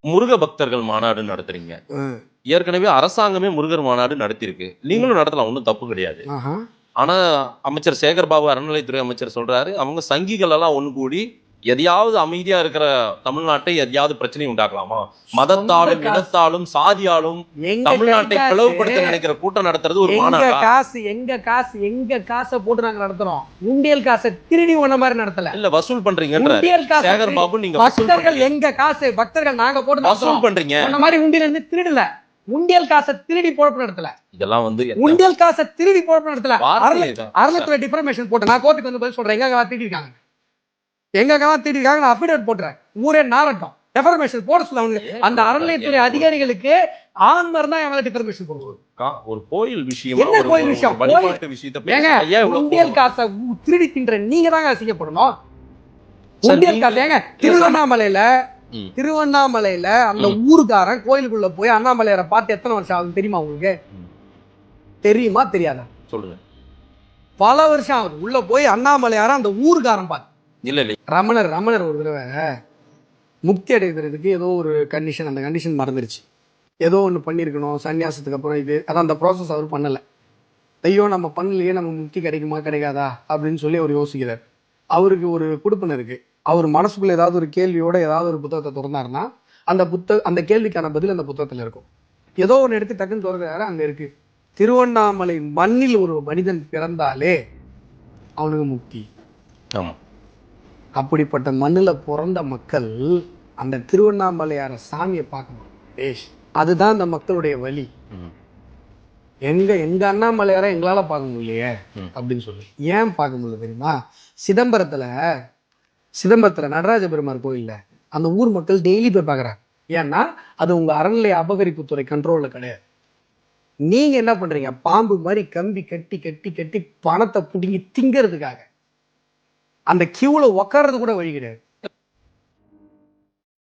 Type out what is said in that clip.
முருக பக்தர்கள் மாநாடு நடத்துறீங்க. ஏற்கனவே அரசாங்கமே முருகர் மாநாடு நடத்தியிருக்கு. நீங்களும் நடத்தலாம். ஒண்ணும் தப்பு கிடையாது. ஆனா, அமைச்சர் சேகர் பாபு அறநிலையத்துறை அமைச்சர் சொல்றாரு, அவங்க சங்கிகள் எல்லாம் ஒண்ணு கூடி எதையாவது அமைதியா இருக்கிற தமிழ்நாட்டை எதையாவது பிரச்சனை உண்டாக்கலாமா? மதத்தாலும், இனத்தாலும், சாதியாலும் தமிழ்நாட்டை பிளவுபடுத்த நினைக்கிற கூட்டம் நடத்துறது ஒரு மாநாடா? எங்க காசை போட்டு நாங்க நடத்துறோம். உண்டியல் காசை திருடி ஒண்ண மாதிரி நடத்தல. இல்ல வசூல் பண்றீங்கன்ற சேகர் பாபு நீங்க பக்தர்கள் எங்க காசு பக்தர்கள் நாங்க போட்டு வசூல் பண்றீங்க. அந்த மாதிரி உண்டியல் இருந்து திருடல. உண்டியல் காசை திருடி பொழப்பு நடத்தல. இதெல்லாம் வந்து உண்டியல் காசை திருடி பொழப்பு நடத்தல. அறநிலையத்துறை டிஃபர்மேஷன் போட்டு நான் கோர்ட்டுக்கு வந்து பதில் சொல்றேன். எங்க திருடி இருக்காங்க, எங்க திருடி இருக்காங்க, நான் அஃபிடேவிட் போட்டுறேன். ஊரே நாரட்டம். டிஃபர்மேஷன் போட சொல்ல அந்த அறநிலையத்துறை அதிகாரிகளுக்கு ஆன்மர் தான் எவ்வளவு டிஃபர்மேஷன் போடுவோம். ஒரு கோயில் விஷயம், என்ன கோயில் விஷயம், வழிபாட்டு விஷயத்தை உண்டியல் காசை திருடி தின்ற நீங்க தாங்க அசிங்கப்படணும். உண்டியல் காசு ஏங்க திருவண்ணாமலையில அந்த ஊருக்காரன் கோயிலுக்குள்ள போய் அண்ணாமலையாரை பார்த்து எத்தனை வருஷம் ஆகுது தெரியுமா உங்களுக்கு? தெரியுமா தெரியாதா சொல்லுங்க. பல வருஷம் ஆகுது. உள்ள போய் அண்ணாமலையார அந்த ஊருக்காரன் பார்த்து இல்ல ரமணர் ஒரு தடவை முக்தி அடைகிறதுக்கு ஏதோ ஒரு கண்டிஷன், அந்த கண்டிஷன் மறந்துருச்சு. ஏதோ ஒன்று பண்ணியிருக்கணும் சன்னியாசத்துக்கு அப்புறம். அதான் அந்த ப்ராசஸ் அவர் பண்ணலை. ஐயோ நம்ம பண்ணலையே, நம்ம முக்தி கிடைக்குமா கிடைக்காதா அப்படின்னு சொல்லி அவர் யோசிக்கிறார். அவருக்கு ஒரு குடுப்பனை இருக்கு. அவர் மனசுக்குள்ள ஏதாவது ஒரு கேள்வியோட ஏதாவது ஒரு புத்தகத்தை திறந்தாருன்னா அந்த கேள்விக்கான பதில் அந்த புத்தகத்துல இருக்கும். ஏதோ ஒன்று எடுத்து டக்குன்னு திறக்கிறாரு, அங்க இருக்கு. திருவண்ணாமலை மண்ணில் ஒரு மனிதன் பிறந்தாலே அவனுக்கு முக்தி. அப்படிப்பட்ட மண்ணில் பிறந்த மக்கள் அந்த திருவண்ணாமலையார சாமியை பார்க்கணும். அதுதான் அந்த மக்களுடைய வழி. எங்க அண்ணாமலையார எங்களால பார்க்க முடியலையே அப்படின்னு சொல்லி. ஏன் பார்க்க முடியல தெரியுமா? சிதம்பரத்துல நடராஜ பெருமாள் கோயில்ல அந்த ஊர் மக்கள் டெய்லி போய் பார்க்குறாங்க. ஏன்னா அது உங்க அறநிலைய அபகரிப்புத்துறை கண்ட்ரோல்ல கிடையாது. நீங்க என்ன பண்றீங்க? பாம்பு மாதிரி கம்பி கட்டி கட்டி கட்டி பணத்தை பிடிங்கி திங்கிறதுக்காக அந்த கியூல உக்காறது கூட வழி கிடையாது.